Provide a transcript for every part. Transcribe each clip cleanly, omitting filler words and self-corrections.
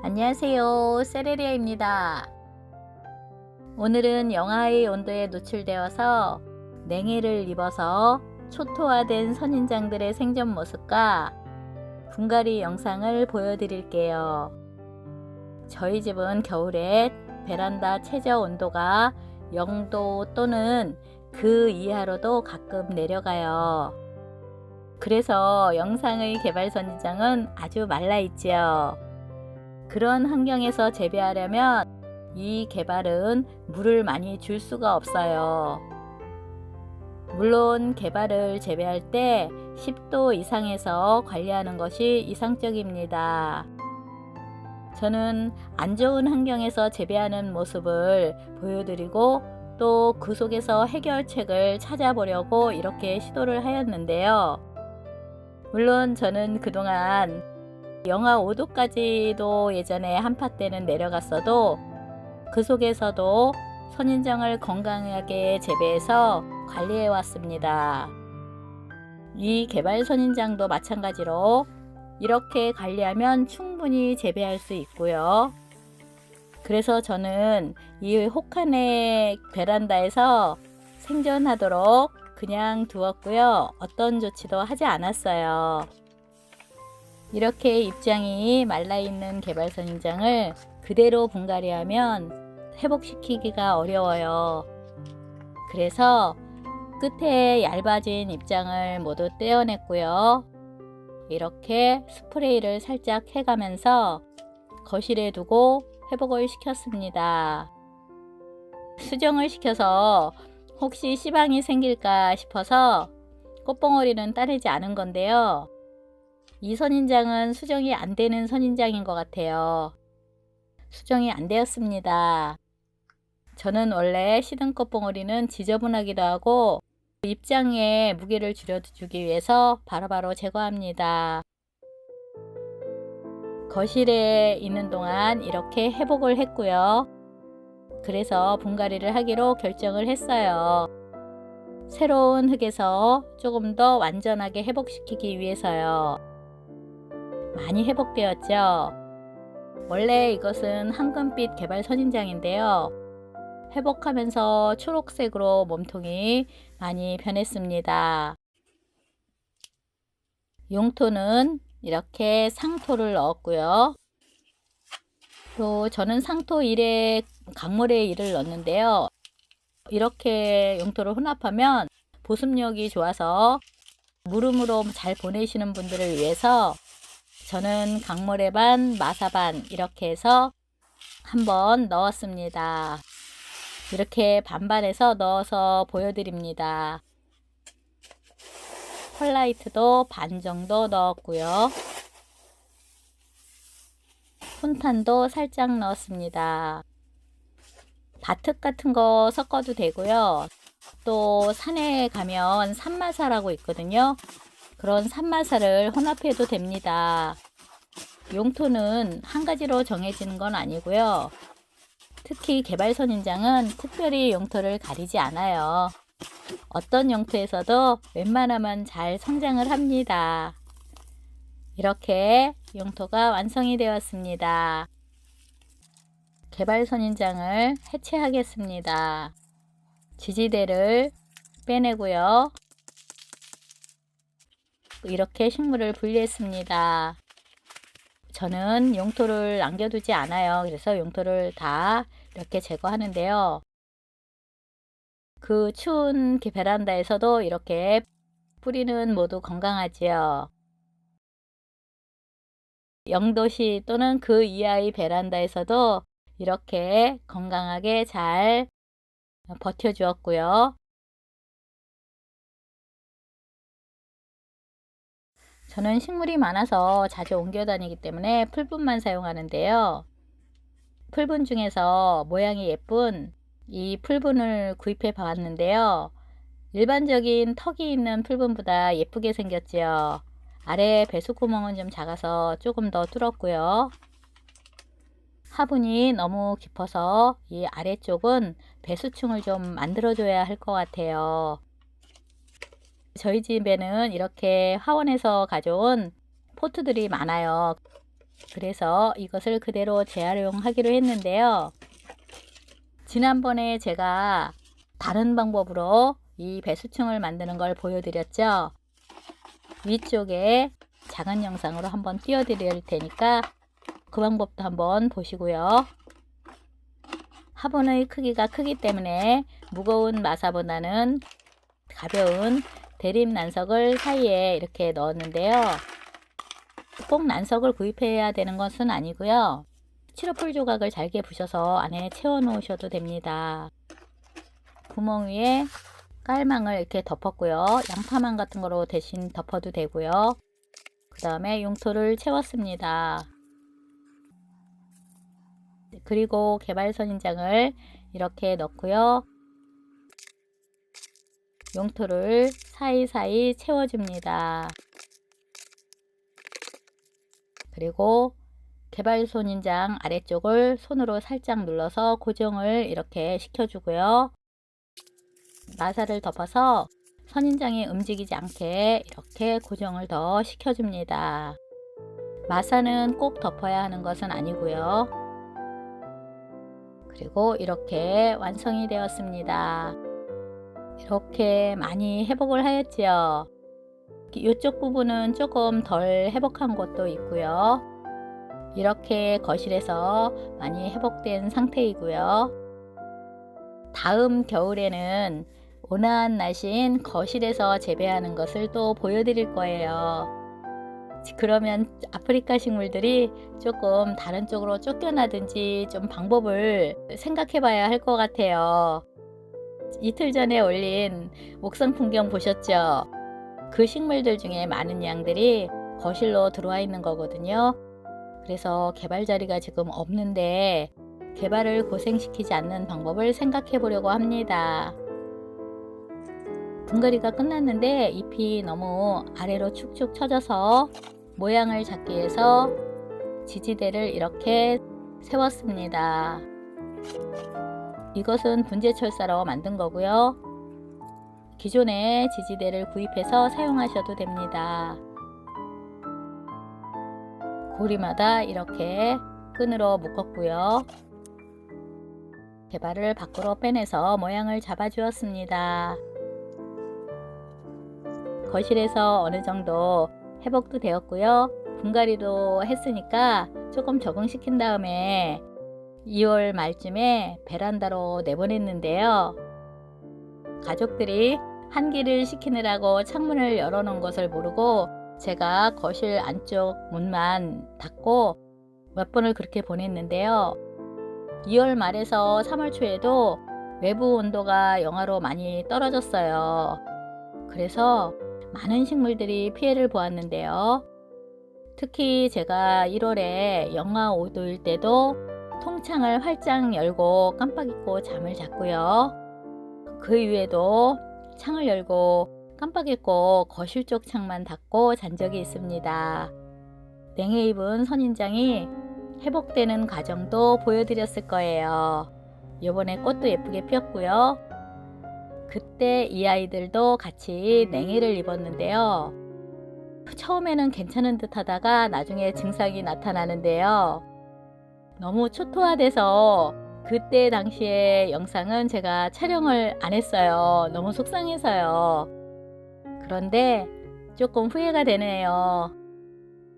안녕하세요. 세레리아입니다. 오늘은 영하의 온도에 노출되어서 냉해를 입어서 초토화된 선인장들의 생존 모습과 분갈이 영상을 보여드릴게요. 저희 집은 겨울에 베란다 최저 온도가 0도 또는 그 이하로도 가끔 내려가요. 그래서 영상의 개발 선인장은 아주 말라있지요. 그런 환경에서 재배하려면 이 개발은 물을 많이 줄 수가 없어요. 물론 개발을 재배할 때 10도 이상에서 관리하는 것이 이상적입니다. 저는 안 좋은 환경에서 재배하는 모습을 보여드리고 또 그 속에서 해결책을 찾아보려고 이렇게 시도를 하였는데요. 물론 저는 그동안 영하 5도까지도 예전에 한파 때는 내려갔어도 그 속에서도 선인장을 건강하게 재배해서 관리해 왔습니다. 이 개발 선인장도 마찬가지로 이렇게 관리하면 충분히 재배할 수 있고요. 그래서 저는 이 혹한의 베란다에서 생존하도록 그냥 두었고요. 어떤 조치도 하지 않았어요. 이렇게 입장이 말라있는 개발 선인장을 그대로 분갈이하면 회복시키기가 어려워요. 그래서 끝에 얇아진 입장을 모두 떼어냈고요. 이렇게 스프레이를 살짝 해가면서 거실에 두고 회복을 시켰습니다. 수정을 시켜서 혹시 씨방이 생길까 싶어서 꽃봉오리는 따르지 않은 건데요. 이 선인장은 수정이 안 되는 선인장인 것 같아요. 수정이 안 되었습니다. 저는 원래 시든 꽃봉오리는 지저분하기도 하고 입장에 무게를 줄여주기 위해서 바로바로 제거합니다. 거실에 있는 동안 이렇게 회복을 했고요. 그래서 분갈이를 하기로 결정을 했어요. 새로운 흙에서 조금 더 완전하게 회복시키기 위해서요. 많이 회복되었죠. 원래 이것은 황금빛 개발 선인장인데요. 회복하면서 초록색으로 몸통이 많이 변했습니다. 용토는 이렇게 상토를 넣었고요. 또 저는 상토 1에 강물에 1을 넣었는데요. 이렇게 용토를 혼합하면 보습력이 좋아서 물음으로 잘 보내시는 분들을 위해서 저는 강물에 반, 마사 반 이렇게 해서 한번 넣었습니다. 이렇게 반반해서 넣어서 보여드립니다. 펄라이트도 반 정도 넣었고요. 훈탄도 살짝 넣었습니다. 바특 같은 거 섞어도 되고요. 또 산에 가면 산마사라고 있거든요. 그런 산마사를 혼합해도 됩니다. 용토는 한 가지로 정해지는 건 아니고요. 특히 개발 선인장은 특별히 용토를 가리지 않아요. 어떤 용토에서도 웬만하면 잘 성장을 합니다. 이렇게 용토가 완성이 되었습니다. 개발 선인장을 해체하겠습니다. 지지대를 빼내고요. 이렇게 식물을 분리했습니다. 저는 용토를 남겨두지 않아요. 그래서 용토를 다 이렇게 제거하는데요. 그 추운 베란다에서도 이렇게 뿌리는 모두 건강하지요. 0도씨 또는 그 이하의 베란다에서도 이렇게 건강하게 잘 버텨주었고요. 저는 식물이 많아서 자주 옮겨 다니기 때문에 풀분만 사용하는데요. 풀분 중에서 모양이 예쁜 이 풀분을 구입해 봤는데요. 일반적인 턱이 있는 풀분보다 예쁘게 생겼지요. 아래 배수구멍은 좀 작아서 조금 더 뚫었고요. 화분이 너무 깊어서 이 아래쪽은 배수층을 좀 만들어 줘야 할 것 같아요. 저희 집에는 이렇게 화원에서 가져온 포트들이 많아요. 그래서 이것을 그대로 재활용하기로 했는데요. 지난번에 제가 다른 방법으로 이 배수층을 만드는 걸 보여드렸죠. 위쪽에 작은 영상으로 한번 띄워드릴 테니까 그 방법도 한번 보시고요. 화분의 크기가 크기 때문에 무거운 마사보다는 가벼운 대립 난석을 사이에 이렇게 넣었는데요. 꼭 난석을 구입해야 되는 것은 아니고요. 스티로폴 조각을 잘게 부셔서 안에 채워 놓으셔도 됩니다. 구멍 위에 깔망을 이렇게 덮었고요. 양파망 같은 거로 대신 덮어도 되고요. 그 다음에 용토를 채웠습니다. 그리고 개발선인장을 이렇게 넣고요. 용토를 사이사이 채워줍니다. 그리고 개발선인장 아래쪽을 손으로 살짝 눌러서 고정을 이렇게 시켜주고요. 마사를 덮어서 선인장이 움직이지 않게 이렇게 고정을 더 시켜줍니다. 마사는 꼭 덮어야 하는 것은 아니고요. 그리고 이렇게 완성이 되었습니다. 이렇게 많이 회복을 하였지요. 이쪽 부분은 조금 덜 회복한 곳도 있고요. 이렇게 거실에서 많이 회복된 상태이고요. 다음 겨울에는 온화한 날씨인 거실에서 재배하는 것을 또 보여드릴 거예요. 그러면 아프리카 식물들이 조금 다른 쪽으로 쫓겨나든지 좀 방법을 생각해 봐야 할 것 같아요. 이틀 전에 올린 옥상 풍경 보셨죠? 그 식물들 중에 많은 양들이 거실로 들어와 있는 거거든요. 그래서 개발 자리가 지금 없는데 개발을 고생시키지 않는 방법을 생각해 보려고 합니다. 분갈이가 끝났는데 잎이 너무 아래로 축축 처져서 모양을 잡기 위해서 지지대를 이렇게 세웠습니다. 이것은 분재철사로 만든 거고요. 기존의 지지대를 구입해서 사용하셔도 됩니다. 고리마다 이렇게 끈으로 묶었고요. 개발을 밖으로 빼내서 모양을 잡아 주었습니다. 거실에서 어느 정도 회복도 되었고요. 분갈이도 했으니까 조금 적응시킨 다음에 2월 말쯤에 베란다로 내보냈는데요. 가족들이 환기를 시키느라고 창문을 열어놓은 것을 모르고 제가 거실 안쪽 문만 닫고 몇 번을 그렇게 보냈는데요. 2월 말에서 3월 초에도 외부 온도가 영하로 많이 떨어졌어요. 그래서 많은 식물들이 피해를 보았는데요. 특히 제가 1월에 영하 5도일 때도 통창을 활짝 열고 깜빡 잊고 잠을 잤고요. 그 이후에도 창을 열고 깜빡 잊고 거실 쪽 창만 닫고 잔 적이 있습니다. 냉해 입은 선인장이 회복되는 과정도 보여드렸을 거예요. 이번에 꽃도 예쁘게 피었고요. 그때 이 아이들도 같이 냉해를 입었는데요. 처음에는 괜찮은 듯 하다가 나중에 증상이 나타나는데요. 너무 초토화돼서 그때 당시의 영상은 제가 촬영을 안 했어요. 너무 속상해서요. 그런데 조금 후회가 되네요.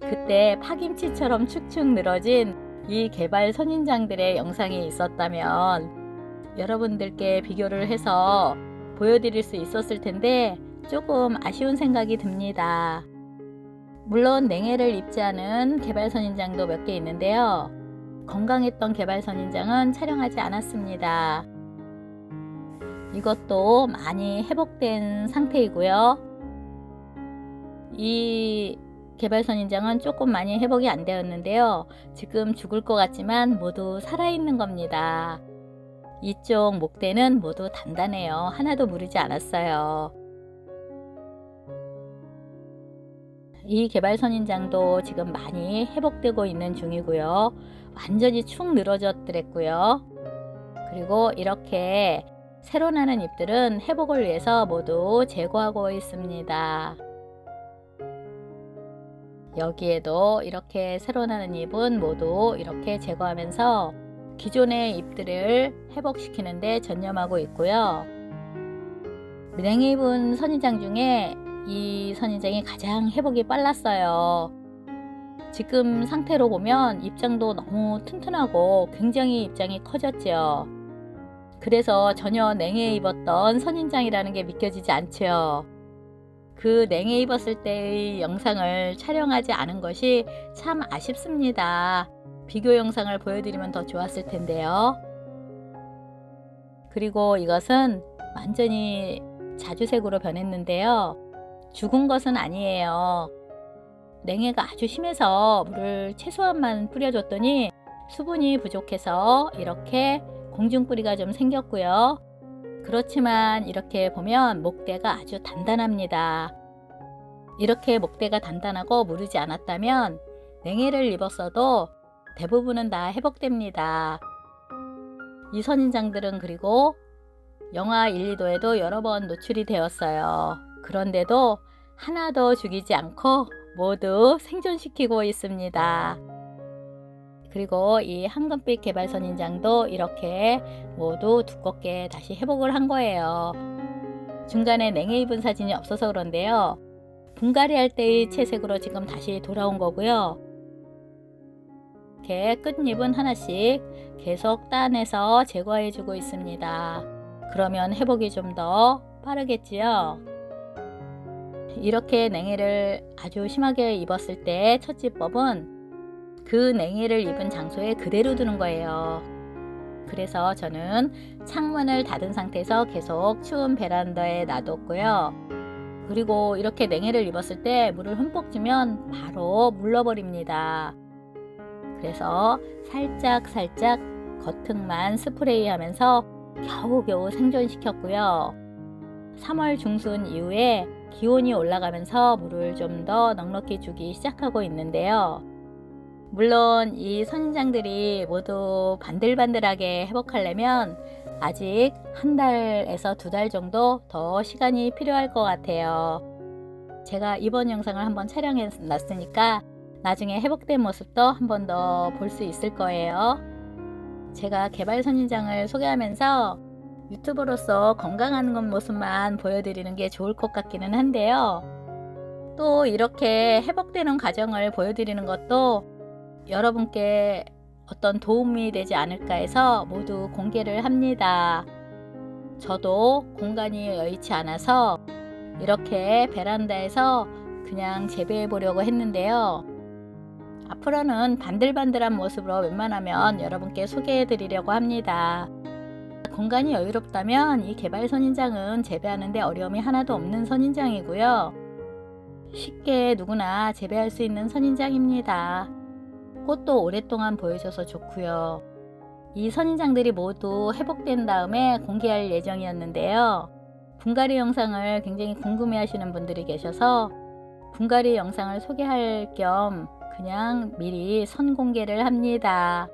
그때 파김치처럼 축축 늘어진 이 개발 선인장들의 영상이 있었다면 여러분들께 비교를 해서 보여드릴 수 있었을 텐데 조금 아쉬운 생각이 듭니다. 물론 냉해를 입지 않은 개발 선인장도 몇 개 있는데요. 건강했던 개발 선인장은 촬영하지 않았습니다. 이것도 많이 회복된 상태이고요. 이 개발 선인장은 조금 많이 회복이 안 되었는데요. 지금 죽을 것 같지만 모두 살아있는 겁니다. 이쪽 목대는 모두 단단해요. 하나도 무르지 않았어요. 이 개발 선인장도 지금 많이 회복되고 있는 중이고요. 완전히 축 늘어졌더랬고요. 그리고 이렇게 새로 나는 잎들은 회복을 위해서 모두 제거하고 있습니다. 여기에도 이렇게 새로 나는 잎은 모두 이렇게 제거하면서 기존의 잎들을 회복시키는데 전념하고 있고요. 냉해 입은 선인장 중에 이 선인장이 가장 회복이 빨랐어요. 지금 상태로 보면 잎장도 너무 튼튼하고 굉장히 잎장이 커졌죠. 그래서 전혀 냉해 입었던 선인장이라는 게 믿겨지지 않죠. 그 냉해 입었을 때의 영상을 촬영하지 않은 것이 참 아쉽습니다. 비교 영상을 보여드리면 더 좋았을 텐데요. 그리고 이것은 완전히 자주색으로 변했는데요. 죽은 것은 아니에요. 냉해가 아주 심해서 물을 최소한만 뿌려줬더니 수분이 부족해서 이렇게 공중뿌리가 좀 생겼고요. 그렇지만 이렇게 보면 목대가 아주 단단합니다. 이렇게 목대가 단단하고 무르지 않았다면 냉해를 입었어도 대부분은 다 회복됩니다. 이 선인장들은 그리고 영하 1, 2도에도 여러 번 노출이 되었어요. 그런데도 하나도 죽이지 않고 모두 생존시키고 있습니다. 그리고 이 황금빛 개발 선인장도 이렇게 모두 두껍게 다시 회복을 한 거예요. 중간에 냉해 입은 사진이 없어서 그런데요. 분갈이 할 때의 채색으로 지금 다시 돌아온 거고요. 이렇게 끝잎은 하나씩 계속 따내서 제거해 주고 있습니다. 그러면 회복이 좀 더 빠르겠지요. 이렇게 냉해를 아주 심하게 입었을 때 첫째법은 그 냉해를 입은 장소에 그대로 두는 거예요. 그래서 저는 창문을 닫은 상태에서 계속 추운 베란다에 놔뒀고요. 그리고 이렇게 냉해를 입었을 때 물을 흠뻑 주면 바로 물러버립니다. 그래서 살짝 겉흙만 스프레이 하면서 겨우겨우 생존시켰고요. 3월 중순 이후에 기온이 올라가면서 물을 좀 더 넉넉히 주기 시작하고 있는데요. 물론 이 선인장들이 모두 반들반들하게 회복하려면 아직 1달에서 2달 정도 더 시간이 필요할 것 같아요. 제가 이번 영상을 한번 촬영해 놨으니까 나중에 회복된 모습도 한 번 더 볼 수 있을 거예요. 제가 개발 선인장을 소개하면서 유튜버로서 건강한 모습만 보여드리는 게 좋을 것 같기는 한데요. 또 이렇게 회복되는 과정을 보여드리는 것도 여러분께 어떤 도움이 되지 않을까 해서 모두 공개를 합니다. 저도 공간이 여의치 않아서 이렇게 베란다에서 그냥 재배해 보려고 했는데요. 앞으로는 반들반들한 모습으로 웬만하면 여러분께 소개해 드리려고 합니다. 공간이 여유롭다면 이 개발 선인장은 재배하는데 어려움이 하나도 없는 선인장이고요. 쉽게 누구나 재배할 수 있는 선인장입니다. 꽃도 오랫동안 보여줘서 좋고요. 이 선인장들이 모두 회복된 다음에 공개할 예정이었는데요. 분갈이 영상을 굉장히 궁금해 하시는 분들이 계셔서 분갈이 영상을 소개할 겸 그냥 미리 선공개를 합니다.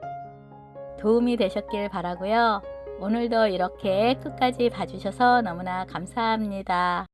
도움이 되셨길 바라고요. 오늘도 이렇게 끝까지 봐주셔서 너무나 감사합니다.